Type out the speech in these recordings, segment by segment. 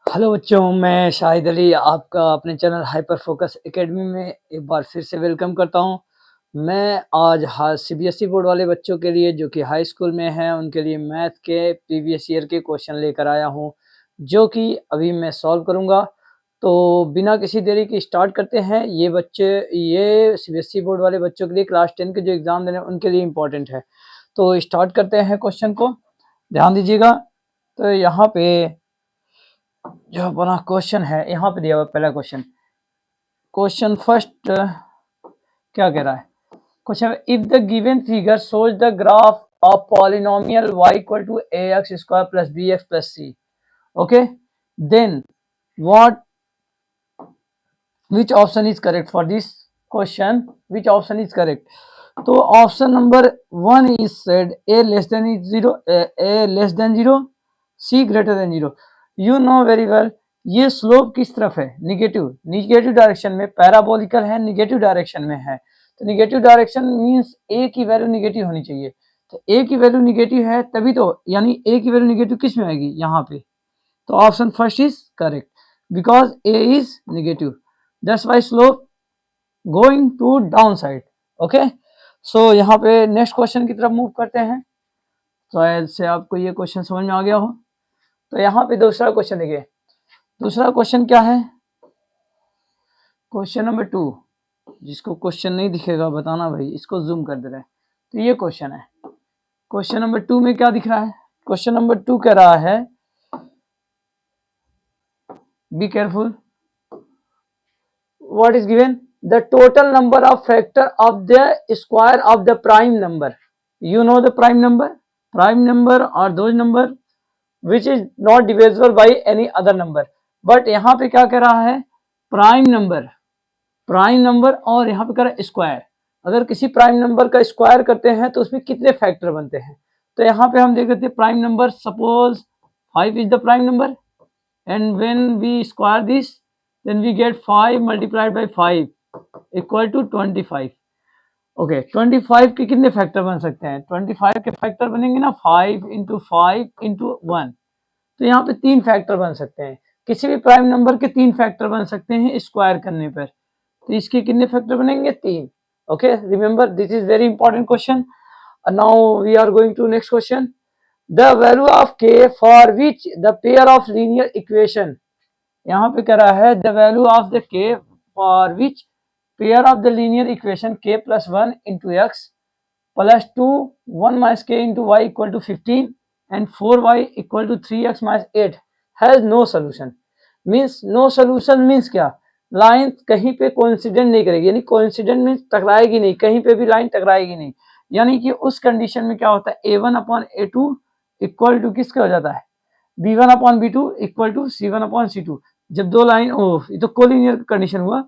Hello बच्चों, मैं शाहिद अली आपका अपने चैनल हाइपर फोकस एकेडमी में एक बार फिर से वेलकम करता हूं। मैं आज सीबीएसई बोर्ड वाले बच्चों के लिए जो कि हाई स्कूल में हैं उनके लिए मैथ के प्रीवियस ईयर के क्वेश्चन लेकर आया हूं, जो कि अभी मैं सॉल्व करूंगा। तो बिना किसी देरी के स्टार्ट करते हैं। ये सीबीएसई बोर्ड वाले बच्चों के लिए क्लास 10 के जो एग्ज़ाम देने उनके लिए इम्पोर्टेंट है। तो स्टार्ट करते हैं क्वेश्चन को, ध्यान दीजिएगा। तो यहाँ पे जो अपना क्वेश्चन है, यहाँ पे दिया हुआ पहला क्वेश्चन फर्स्ट क्या कह रहा है। Question, if the given figure shows the graph of polynomial y equal to ax square plus bx plus c, okay, then what which option is correct for this question, which option is correct. तो option number 1 is said a less than 0, c greater than 0। You know very well ये slope किस तरफ है, negative direction में, पैराबोलिकल है, negative direction में है। तो निगेटिव डायरेक्शन मींस a की वैल्यू निगेटिव होनी चाहिए। तो a की वैल्यू निगेटिव है तभी तो, यानी a की वैल्यू निगेटिव किस में आएगी, यहाँ पे। तो option first is correct because a is negative, that's why slope going to down side. Okay, so यहाँ पे नेक्स्ट क्वेश्चन की तरफ मूव करते हैं। शायद से आपको ये क्वेश्चन समझ में आ गया हो। तो यहाँ पे दूसरा क्वेश्चन देखिए। दूसरा क्वेश्चन क्या है, क्वेश्चन नंबर 2। जिसको क्वेश्चन नहीं दिखेगा बताना भाई, इसको जूम कर दे रहे हैं। तो ये क्वेश्चन है। क्वेश्चन नंबर 2 में क्या दिख रहा है। क्वेश्चन नंबर 2 कह रहा है, be careful, what is given, the total number of factor of the square of the prime number. You know the prime number और those number which is not divisible by any other number. But यहाँ पे क्या कह रहा है, prime number और यहाँ पे कह रहा है स्क्वायर। अगर किसी प्राइम नंबर का स्क्वायर करते हैं तो उसमें कितने फैक्टर बनते हैं। तो यहाँ पे हम देख लेते हैं prime number, suppose 5 is the prime number and when we square this then we get 5 multiplied by 5 equal to 25। Okay, 25 के कितने फैक्टर बन सकते हैं, 25 के फैक्टर बनेंगे ना 5 इंटू 5 इंटू 1। तो यहाँ पे 3 फैक्टर बन सकते हैं। किसी भी प्राइम नंबर के 3 फैक्टर बन सकते हैं स्क्वायर करने पर। तो इसके कितने फैक्टर बनेंगे, 3। Okay, remember this is very important question. Now we are going to next question. The value of k for which the pair of linear equation. यहाँ पे कह रहा है the value of the k for which pair of the linear equation k plus 1 into x plus 2 1 minus k into y equal to 15 and 4y equal to 3x minus 8 has no solution. Means no solution means क्या, line कहीं पे coincident नहीं करेगी, यानी coincident means टकराएगी नहीं, कहीं पे भी लाइन टकराएगी नहीं। यानी कि उस कंडीशन में क्या होता है, a1 upon a2 equal to किसके हो जाता है, b1 upon b2 equal to c1 upon c2। जब दो लाइन, ये तो कोलिनियर कंडीशन हुआ,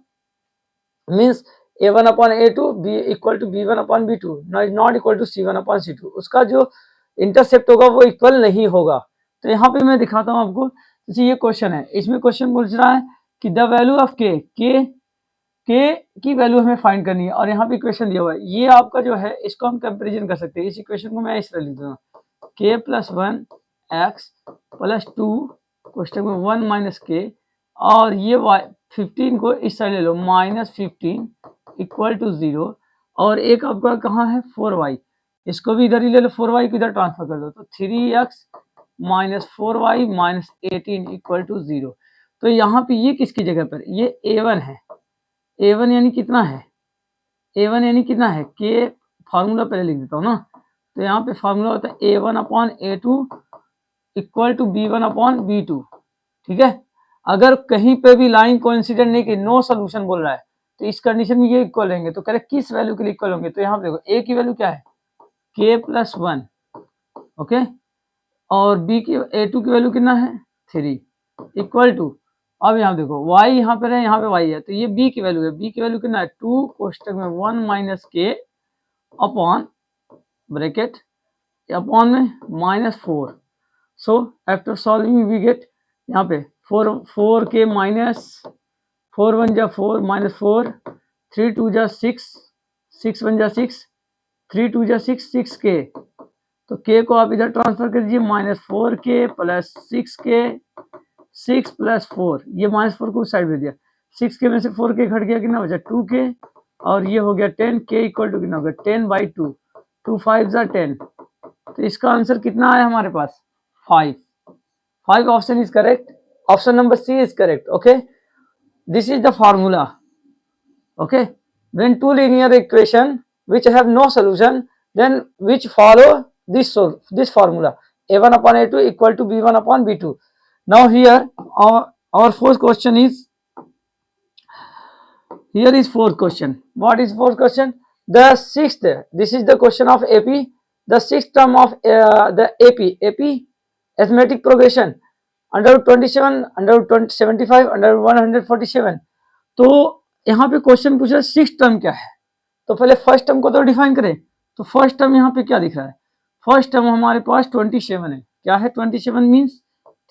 means a1 upon a2 b equal to b1 upon b2 not equal to c1 upon c2। उसका जो इंटरसेप्ट होगा वो इक्वल नहीं होगा। तो यहाँ पे मैं दिखाता हूँ आपको। जैसे ये क्वेश्चन है, इसमें क्वेश्चन पूछ रहा है कि द वैल्यू ऑफ के की वैल्यू हमें फाइंड करनी है, और यहाँ पे इक्वेशन दिया हुआ है। ये आपका जो है इसको हम कंपेरिजन कर सकते हैं। इस इक्वेशन को मैं इस तरह लिख दूंगा, k plus 1 x plus 2 question में 1 माइनस के, और ये 15 को इस साइड ले लो, माइनस 15 इक्वल टू 0, और एक आपका कहाँ है 4y, इसको भी इधर ही ले लो, 4y को इधर ट्रांसफर कर दो, तो 3x minus 4y minus 18 equal to 0। तो यहाँ पे ये किसकी जगह पर, ये a1 है। a1 यानी कितना है, a1 यानी कितना है, के फार्मूला पहले लिख देता हूँ ना। तो यहाँ पे फार्मूला होता है a1 upon a2 equal to b1 upon b2। ठीक है, अगर कहीं पे भी लाइन कोइंसिडेंट नहीं की, नो सोल्यूशन बोल रहा है, तो इस कंडीशन में ये इक्वल रहेंगे। तो कह रहे किस वैल्यू के लिए इक्वल होंगे, तो यहाँ पे देखो a की वैल्यू क्या है, k प्लस 1, ओके, और b की a2 की वैल्यू कितना है 3 इक्वल टू, अब यहाँ देखो y यहाँ पर है, यहाँ पे y है, तो ये b की वैल्यू है, b की वैल्यू कितना है 2 कोष्टक में 1 माइनस के अपॉन ब्रैकेट अपॉन में minus 4। So after solving we get यहाँ पे 4 के माइनस 4 1 जा 4 माइनस 4 3 2 जा 6 6 1 जा 6 3 2 जा 6 6 के, तो के को आप इधर ट्रांसफर कर दीजिए, माइनस 4 के प्लस 6 के 6 + 4, ये -4 को उस साइड भेज दिया, 6k में से 4k घट गया, कितना बचा 2k, और ये हो गया 10, k इक्वल टू कितना हो गया 10/2, 2 5 = 10, तो इसका आंसर कितना आया हमारे पास 5. 5 option is correct, option number C is correct. Okay, this is the formula. Okay, when two linear equation which have no solution, then which follow this formula, a1 upon a2 equal to b1 upon b2. Now here our fourth question is, here is fourth question. What is fourth question? The sixth, this is the question of AP, the sixth term of the AP arithmetic progression, under 27, under 75, under 147. तो यहाँ पे question पूछ रहा है six term क्या है, तो पहले फर्स्ट टर्म को तो डिफाइन करें. तो फर्स्ट टर्म यहाँ पे क्या दिख रहा है, फर्स्ट टर्म हमारे पास 27 है. क्या है 27 मीन्स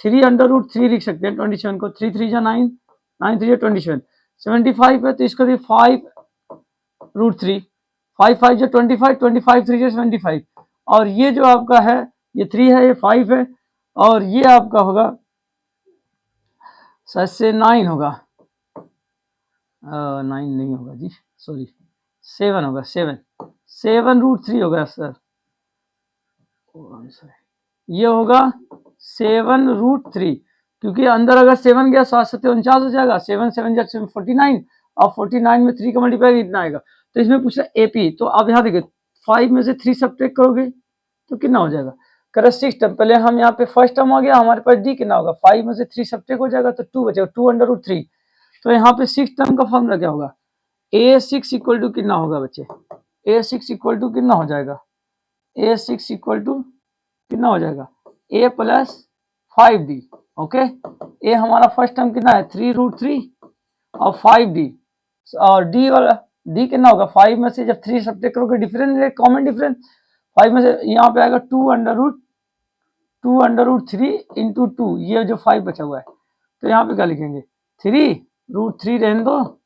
3√3 लिख सकते हैं 27 को, 3 3 जा 9, 9 3 27. 75 है तो इसको 5√3, 5 5 जा 25, 25 3 जा 75, और ये जो आपका है ये 3 है, ये 5 है, और ये आपका होगा सच से 9 होगा, 9 नहीं होगा जी, सॉरी 7 होगा, 7√3 होगा सर, ये होगा 7√3, क्योंकि अंदर अगर 7 गया 7 7 49 हो जाएगा, 7 7 जा 49, और 49 में 3 का मल्टीप्लाई कितना आएगा. तो इसमें पूछ रहा है एपी, तो आप यहाँ देखिए 5 में से 3 सब्ट्रैक्ट करोगे तो कितना हो जाएगा, करें 6 टर्म. पहले हम यहाँ पे फर्स्ट टर्म हो गया हमारे पास डी, कितना होगा 5 में से 3 सब्ट्रैक्ट हो जाएगा तो 2 बचेगा, 2√3. तो यहाँ पे 6 टर्म का फॉर्मूला क्या होगा, a6 इक्वल टू कितना होगा बच्चे, a6 इक्वल टू कितना हो जाएगा, a6 इक्वल टू कितना हो जाएगा a + 5d. ओके, a हमारा फर्स्ट टर्म कितना है 3√3 और 5d, और d वाला d कितना होगा 5 में से जब 3 सब्ट्रैक्ट करोगे डिफरेंस है, कॉमन डिफरेंस, 5 में से यहाँ पे आएगा 2√3 इंटू 2, ये जो 5 बचा हुआ है, तो यहाँ पे क्या लिखेंगे 3√3 रहने दो,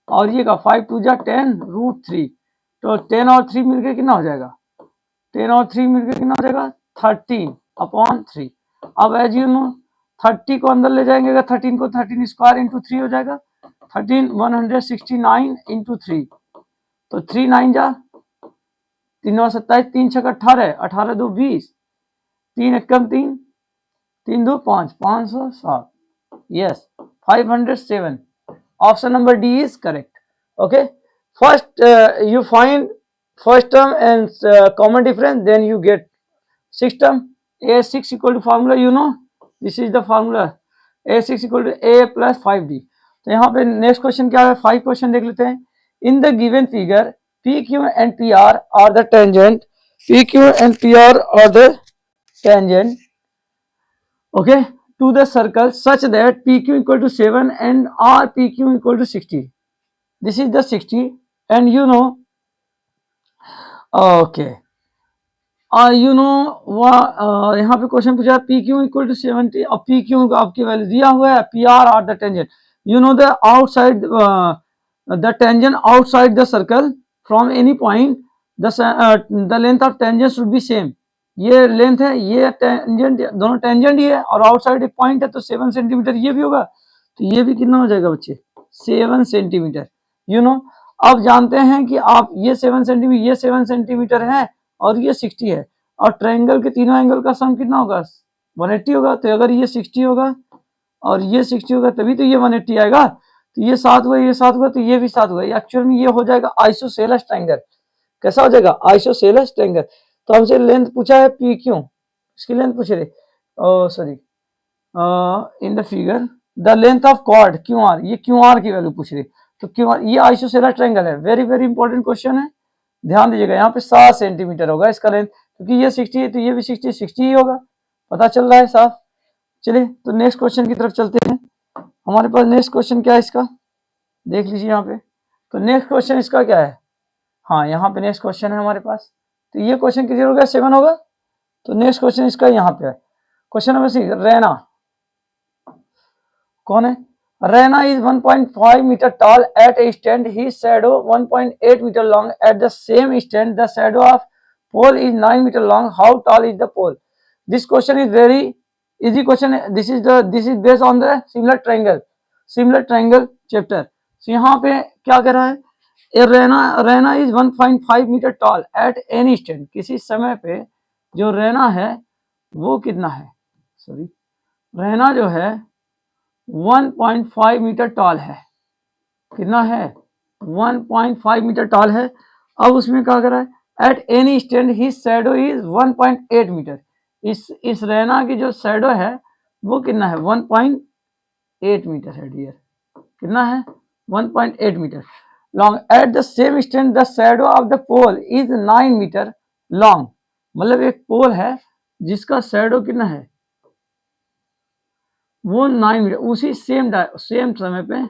और ये का 5 2 जा 10√3, तो 10 और 3 मिलकर कितना हो जाएगा, 10 और 3 मिलकर कितना हो जाएगा 13/3. अब एज यू नो 30 को अंदर ले जाएंगे, अगर 13 को 13 स्क्वायर इंटू 3 हो जाएगा, 13 169 इंटू 3, तो 3 9 जा 3 और 27, 3 6 18, 18 2 20, 3 1 3, 3 2 5, 507. Yes, 507. Option number D is correct. Okay, first you find first term and common difference, then you get sixth term. A6 equal to formula, you know, this is the formula, A6 equal to A + 5D. तो यहाँ पे next question क्या है, 5 question देख लेते हैं. In the given figure PQ and PR are the tangent, PQ and PR are the tangent, okay, to the circle such that PQ equal to 7 and RPQ equal to 60. This is the 60, and you know, okay, you know यहाँ पे question पूछा PQ equal to 70, और PQ आपकी value दिया हुआ है, PR are the tangent. You know the outside the tangent outside the circle from any point, the length of tangent should be same. ये length है, ये टेंजेंट, दोनों टेंजेंट ही है, और आउटसाइड एक पॉइंट है तो 7 सेंटीमीटर ये भी होगा, तो ये भी कितना हो जाएगा बच्चे 7 सेंटीमीटर. यू नो, अब जानते हैं कि आप ये 7 सेंटीमीटर, ये 7 सेंटीमीटर है और ये 60 है, और ट्रायंगल के तीनों एंगल का सम कितना होगा 180 होगा. तो अगर ये 60 होगा और ये 60 होगा तभी तो ये 180 आएगा, तो ये 7 हुआ, ये 7 हुआ, तो ये भी 7 हुआ. एक्चुअल में ये हो जाएगा आइसोसेलेस ट्रायंगल. कैसा हो जाएगा आइसोसेलेस ट्रायंगल. तो हमसे लेंथ पूछा है पी क्यू, इसकी लेंथ पूछ रहे, sorry in the figure the length of chord Q R, ये क्यू आर की वैल्यू पूछ रही. तो क्यू आर, ये आइसोसेलेस ट्रायंगल है, वेरी वेरी इंपॉर्टेंट क्वेश्चन है, ध्यान दीजिएगा. यहाँ पे 7 सेंटीमीटर होगा इसका लेंथ, क्योंकि ये 60 है तो ये भी 60 ही होगा, पता चल रहा है साफ. चलिए तो नेक्स्ट क्वेश्चन की तरफ चलते हैं. हमारे पास नेक्स्ट क्वेश्चन क्या है इसका, देख लीजिए यहाँ पे. तो नेक्स्ट क्वेश्चन इसका क्या है, हाँ यहाँ पे नेक्स्ट क्वेश्चन है हमारे पास. तो ये क्वेश्चन किधर होगा 7 होगा, तो नेक्स्ट क्वेश्चन इसका यहाँ पे है. क्वेश्चन नंबर 6, रैना कौन है. Raina is 1.5 metre tall at a stand, he shadow 1.8 metre long at the same stand, the shadow of pole is 9 metre long, how tall is the pole. This question is very easy question है, this is based on the similar triangle chapter. तो यहाँ पे क्या कह रहा है, Raina is 1.5 metre tall at any stand, किसी समय पे जो रैना है वो कितना है, सॉरी रैना जो है 1.5 मीटर टॉल है, कितना है 1.5 मीटर टॉल है। अब उसमें क्या कर रहा है, at any stand his shadow is 1.8 metre, इस रैना की जो शैडो है वो कितना है 1.8 मीटर है डियर, कितना है 1.8 metre long. At the same stand the shadow of the pole is 9 metre long, मतलब एक पोल है जिसका शैडो कितना है वो 9 मीटर, उसी सेम समय पे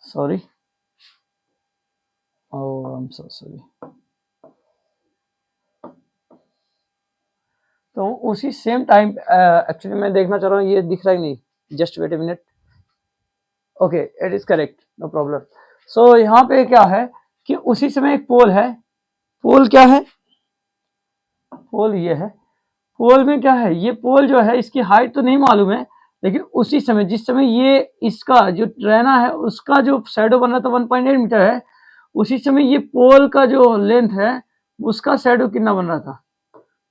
sorry I am so sorry, तो उसी सेम टाइम एक्चुअली मैं देखना चाह रहा हूँ ये दिख रहा ही नहीं, just wait a minute, okay it is correct no problem. So यहाँ पे क्या है कि उसी समय एक पोल है, पोल क्या है, पोल ये है, पोल में क्या है, ये पोल जो है इसकी हाइट तो नहीं मालूम है, लेकिन उसी समय जिस समय ये इसका जो रहना है उसका जो शैडो बन रहा था 1.8 मीटर है, उसी समय ये पोल का जो लेंथ है उसका शैडो कितना बन रहा था,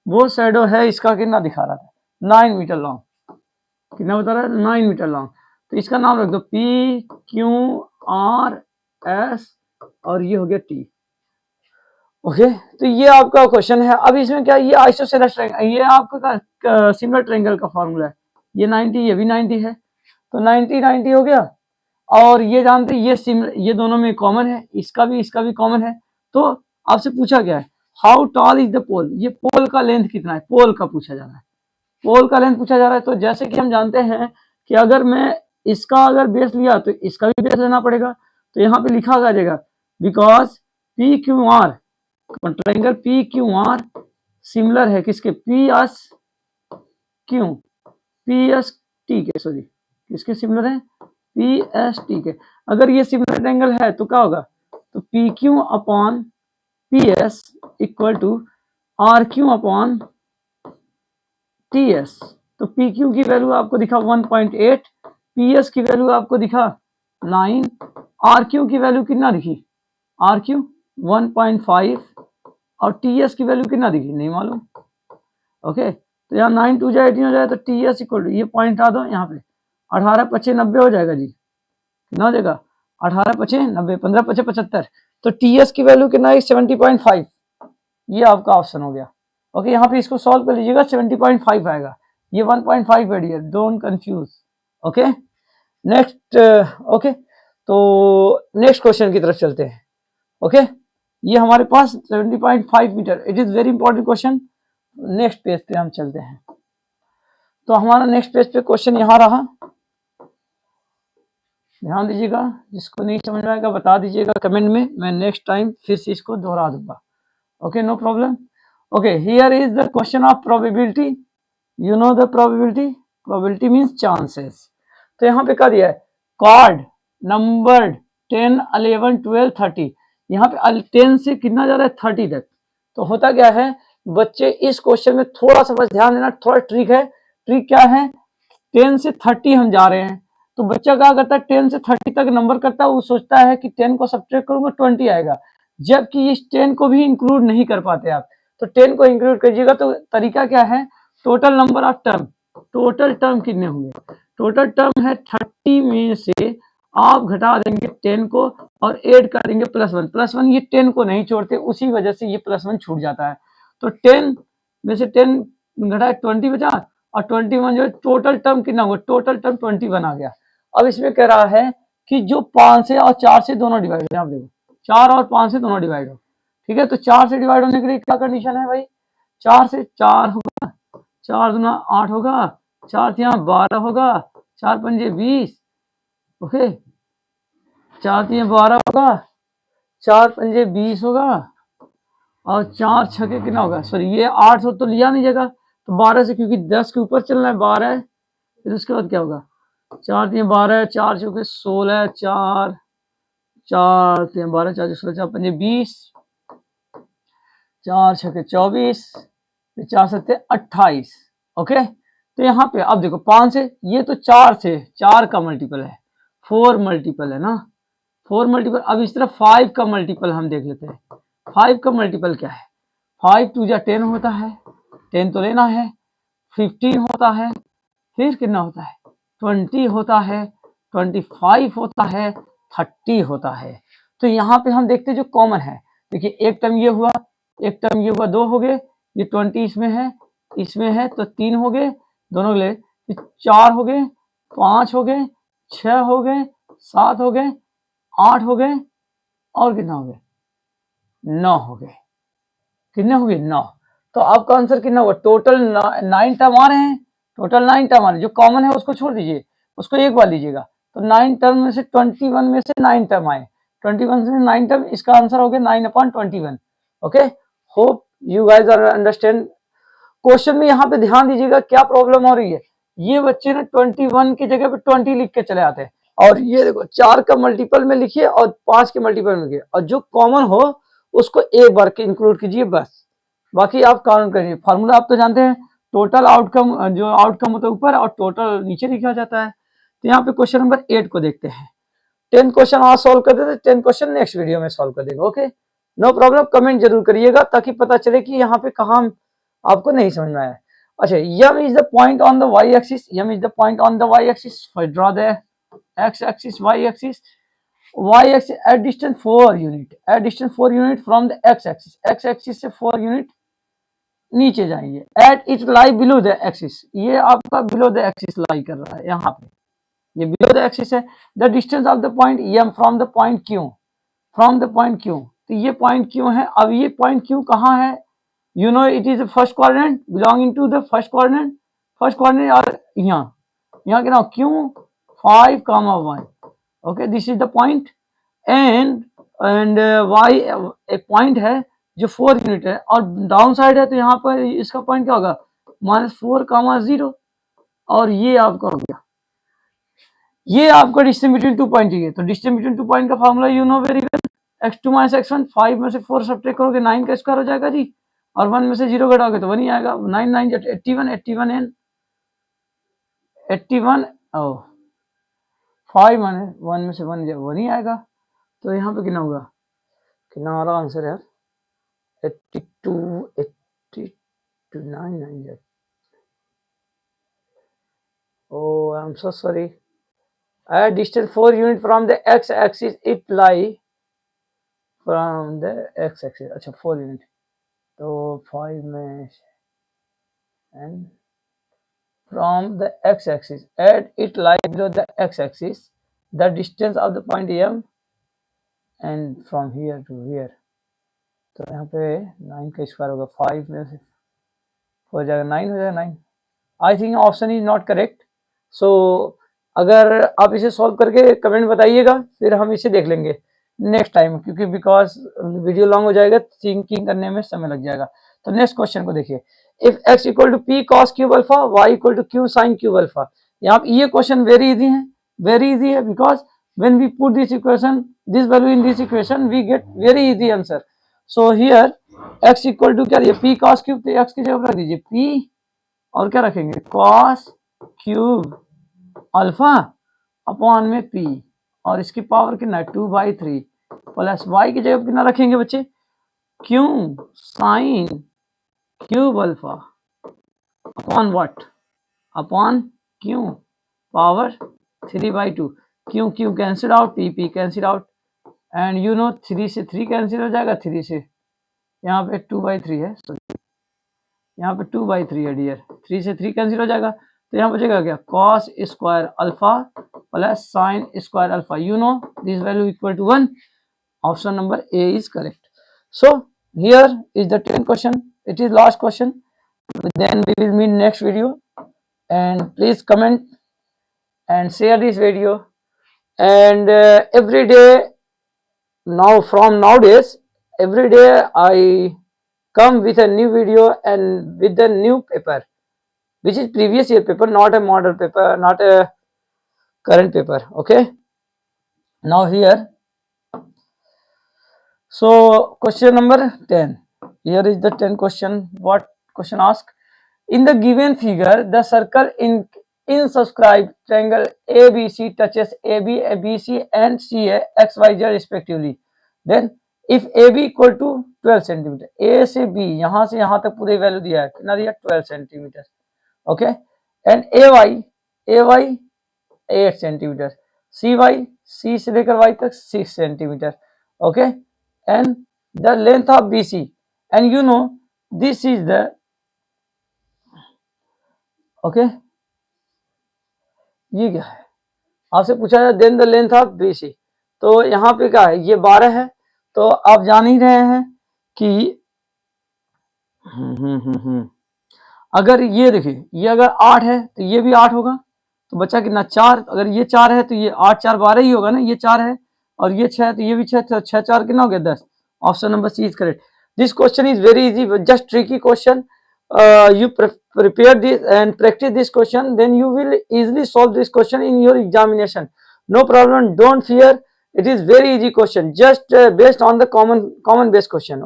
वो शैडो है इसका कितना दिखा रहा था 9 मीटर लॉन्ग, कितना बता रहा है 9 मीटर लॉन्ग। तो इसका नाम रख दो पी क्यू आर एस और ये हो गया टी। ओके तो ये आपका क्वेश्चन है। अब इसमें क्या, ये आइसोसेलेस ट्रायंगल, ये आपका सिमिलर ट्रायंगल का फॉर्मूला है, ये 90 ये भी 90 है, तो 90 90 हो गया। और ये जानते हैं ये दोनों में कॉमन है, इसका भी कॉमन है। तो आपसे पूछा गया है हाउ टॉल इज द पोल, ये पोल का लेंथ कितना है, पोल का पूछा जा रहा है, पोल का लेंथ पूछा जा रहा है। तो जैसे कि हम जानते हैं कि अगर मैं इसका अगर बेस लिया तो इसका भी बेस लेना पड़ेगा, तो यहाँ पे लिखा आ जाएगा because P Q R, triangle P Q R similar है किसके, P S Q, P S T के, सॉरी किसके सिमिलर है, पी एस टी के। अगर ये सिमिलर ट्रायंगल है तो क्या होगा, तो P Q upon P S equal to R Q upon T S. तो पी क्यू की वैल्यू आपको दिखा 1.8, पी एस की वैल्यू आपको दिखा 9, आर क्यू की वैल्यू कितना दिखी, आर क्यू 1.5 और टी एस की वैल्यू कितना दिखी नहीं मालूम। ओके तो यहाँ 9 2 जाए 18 हो जाए, तो टी एस इक्वल टू ये पॉइंट आ दो यहाँ पे 18 5 90 हो जाएगा जी, कितना हो जाएगा 18 5 90, 15 5 75, तो टी एस की वैल्यू कितना है 70.5, ये आपका ऑप्शन हो गया। ओके यहाँ पे इसको सॉल्व कर लीजिएगा 70.5 आएगा, ये 1.5 है dear, don't confuse. Okay next, okay तो नेक्स्ट क्वेश्चन की तरफ चलते हैं। ओके ये हमारे पास 70.5 metre, it is very important question. Next page पे हम चलते हैं, तो हमारा नेक्स्ट पेज पे क्वेश्चन यहाँ रहा, ध्यान दीजिएगा, जिसको नहीं समझ में आएगा बता दीजिएगा कमेंट में, मैं नेक्स्ट टाइम फिर से इसको दोहरा दूंगा। Okay no problem. Okay here is the question of probability, you know the probability, probability means chances. तो यहाँ पे क्या दिया है, कार्ड नंबर 10 11 12 30, यहाँ पे 10 से कितना जा रहा है 30 तक। तो होता क्या है बच्चे, इस क्वेश्चन में थोड़ा सा बस ध्यान देना, थोड़ा ट्रिक है। ट्रिक क्या है, 10 से 30 हम जा रहे हैं, तो बच्चा क्या करता है 10 से 30 तक नंबर करता है, वो सोचता है कि 10 को सब्ट्रैक्ट करूंगा 20 आएगा, जबकि इस 10 को भी इंक्लूड नहीं कर पाते आप। तो 10 को इंक्लूड करिएगा, तो तरीका क्या है, total number of term, total term कितने होंगे, टोटल टर्म है 30 में से आप घटा देंगे 10 को और ऐड कर देंगे +1, +1 ये 10 को नहीं छोड़ते, उसी वजह से ये +1 छूट जाता है। तो 10 में से 10 घटा 20 बचा, और 21 जो टोटल टर्म कितना हुआ, टोटल टर्म 21 आ गया। अब इसमें कह रहा है कि जो 5 से और 4 से दोनों डिवाइड है, आप देखो 4 और 5 से दोनों डिवाइड हो, ठीक है। तो 4 से डिवाइड होने के लिए क्या कंडीशन है भाई, 4 से 4 होगा, 4 दूना 8 होगा, 4 यहाँ 12 होगा, 4 पंजे 20, ओके 4 3 12 होगा, 4 पंजे 20 होगा, और 4 छके कितना होगा, सॉरी ये 8 तो लिया नहीं जगह, तो 12 से क्योंकि 10 के ऊपर चलना है 12, फिर उसके बाद क्या होगा, 4 3 12, 4 चौके 16, 4 4 3 12, 4 16, 4 पंजे 20, 4 छके 24, 4 7 28, ओके, तो यहाँ पे अब देखो 5 से, ये तो 4 से, 4 का मल्टीपल है, 4 मल्टीपल है ना, 4 मल्टीपल। अब इस तरह 5 का मल्टीपल हम देख लेते हैं। 5 का मल्टीपल क्या है? 5 टू जा 10 होता है, 10 तो लेना है, 15 होता है, फिर कितना होता है, 20 होता है, 25 होता है, 30 होता है। तो यहाँ पे हम देखते हैं जो कॉमन है, देखिए एक टर्म ये हुआ, एक टर्म ये हुआ, 2 हो गए, ये 20 इसमें है तो 3 हो गए दोनों के लिए, फिर 4 हो गए, 5 हो गए, 6 हो गए, 7 हो गए, 8 हो गए, और कितना हो गए, 9 हो गए। कितने हो गए, 9। तो आपका आंसर कितना हुआ, टोटल 9 टर्म आ रहे हैं, टोटल 9 टर्म आ रहे हैं। जो कॉमन है उसको छोड़ दीजिए, उसको एक बार लीजिएगा, तो 9 टर्म में से 21 में से 9 टर्म आए, 21 से 9 टर्म, इसका आंसर हो गया 9/21। Okay, hope you guys are understand. Question में यहाँ पे ध्यान दीजिएगा क्या प्रॉब्लम हो रही है, ये बच्चे ना 21 की जगह पे 20 लिख के चले आते हैं, और ये देखो 4 का मल्टीपल में लिखिए और 5 के मल्टीपल में लिखिए, और जो कॉमन हो उसको एक बार के इंक्लूड कीजिए बस, बाकी आप काउंट करिए। फार्मूला आप तो जानते हैं, टोटल आउटकम, जो आउटकम होता है ऊपर और टोटल नीचे लिखा जाता है। तो यहाँ पे क्वेश्चन नंबर 8 को देखते हैं। 10 क्वेश्चन आज सॉल्व कर देते, 10 क्वेश्चन नेक्स्ट वीडियो में सॉल्व कर देगा। ओके, नो प्रॉब्लम, कमेंट जरूर करिएगा ताकि पता चले कि यहाँ पे कहाँ आपको नहीं समझ में आया। अच्छा, M is the point on the Y axis, M is the point on the Y axis, draw the X axis, Y axis, y axis at distance 4 unit, at distance 4 unit from the x axis, x axis से 4 unit नीचे जाएंगे, at it lie below the axis, ये आपका below the axis लाई कर रहा है, यहाँ पे ये बिलो द एक्सिस है। The distance of the point am from the point Q, from the point Q, तो ये पॉइंट क्यू है। अब ये पॉइंट क्यू कहाँ है, you know it is first quadrant belonging to the first quadrant, first quadrant, और यहाँ के नाम Q 5,1, okay, this is the point, and Y एक पॉइंट है जो 4 यूनिट है और डाउन साइड है, तो यहाँ पर इसका पॉइंट क्या होगा, -4,0, और ये आपका हो गया, ये आपका डिस्टेंस बिटवीन 2 पॉइंट चाहिए। तो डिस्टेंस बिटवीन 2 पॉइंट का formula you know very well, x2 - x1, 5 में से 4 सब्ट्रैक्ट करोगे 9 का स्क्वायर हो जाएगा जी, और 1 में से 0 घटाओगे तो 1 ही आएगा, 9 9 81, 81 n 81, ओ 5 माने 1 में से 1 ही आएगा, तो यहाँ पे कितना होगा, कितना हमारा आंसर है यार, 82, 82, 9 9, oh I'm so sorry, at distance 4 unit from the x axis, it lie from the x axis, अच्छा 4 यूनिट, तो 5 में and from the x axis, at it lie below the x axis, the distance of the point M and from here to here, तो यहाँ पे 9 का square होगा, 5 में से हो जाएगा 9, हो जाएगा 9। I think option is not correct, so अगर आप इसे सॉल्व करके कमेंट बताइएगा, फिर हम इसे देख लेंगे नेक्स्ट टाइम, क्योंकि बिकॉज वीडियो लॉन्ग हो जाएगा, थिंकिंग करने में समय लग जाएगा। तो नेक्स्ट क्वेश्चन को देखिए, if x equal to p cos cube alpha, y equal to q sin cube alpha, यहाँ पे ये क्वेश्चन वेरी इजी है, वेरी इजी है, because when we put this equation, this value in this equation, we get very easy answer. So here x equal to क्या दिया, p cos cube, तो x की जगह रख दीजिए p, और क्या रखेंगे, cos क्यूब अल्फा अपॉन में p, और इसकी पावर कितना है 2/3, प्लस y की जगह कितना रखेंगे बच्चे, q sine cube alpha upon what, upon q power 3/2, q q cancel out, p cancel out, and you no 3 से 3 कैंसिल हो जाएगा, 3 से यहाँ पे 2/3 है, यहाँ पे 2/3 है डियर, 3 से 3 कैंसिल हो जाएगा, तो यहाँ बचेगा क्या, cos square alpha plus sine square alpha, you know this value equal to 1, option number A is correct. So here is the 10th question, it is last question, then we will meet next video, and please comment and share this video, and every day, now from nowadays, every day I come with a new video and with a new paper, which is previous year paper, not a model paper, not a current paper. Okay, now here, so question number 10, here is the 10 question. What question ask, In the given figure, the circle in inscribed triangle ABC touches AB, BC and CA XYZ respectively. Then if AB equal to 12 cm, A से B यहाँ से यहाँ तक पूरे value दिया है, कितना दिया 12 centimetre, okay, and AY 8 centimetre, CY C से लेकर Y तक 6 centimetre, okay, and the length of BC, and you know this is the, okay, ये क्या है, आपसे पूछा जाए then the length of BC, तो यहाँ पे क्या है, ये 12 है, तो आप जान ही रहे हैं कि अगर ये देखिए, ये अगर 8 है तो ये भी 8 होगा, तो बच्चा कितना 4, अगर ये 4 है तो ये 8 4 12 ही होगा ना, ये 4 है और ये 6 तो ये भी 6, तो 6 4 कितना हो गया 10, option number C is correct. This question is very easy, just tricky question. You prepare this and practice this question, then you will easily solve this question in your examination. No problem, don't fear, it is very easy question, just based on the common base question.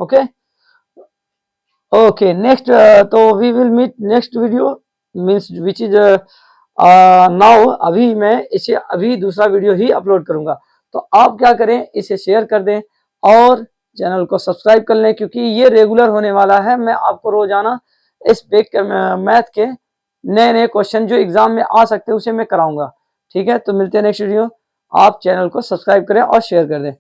Okay, next, so we will meet next video, means which is now. अभी मैं इसे अभी दूसरा video ही upload करूंगा, तो आप क्या करें, इसे शेयर कर दें और चैनल को सब्सक्राइब कर लें, क्योंकि ये रेगुलर होने वाला है. मैं आपको रोजाना इस मैथ के नए नए क्वेश्चन जो एग्जाम में आ सकते हैं उसे मैं कराऊंगा. ठीक है, तो मिलते हैं नेक्स्ट वीडियो. आप चैनल को सब्सक्राइब करें और शेयर कर दें.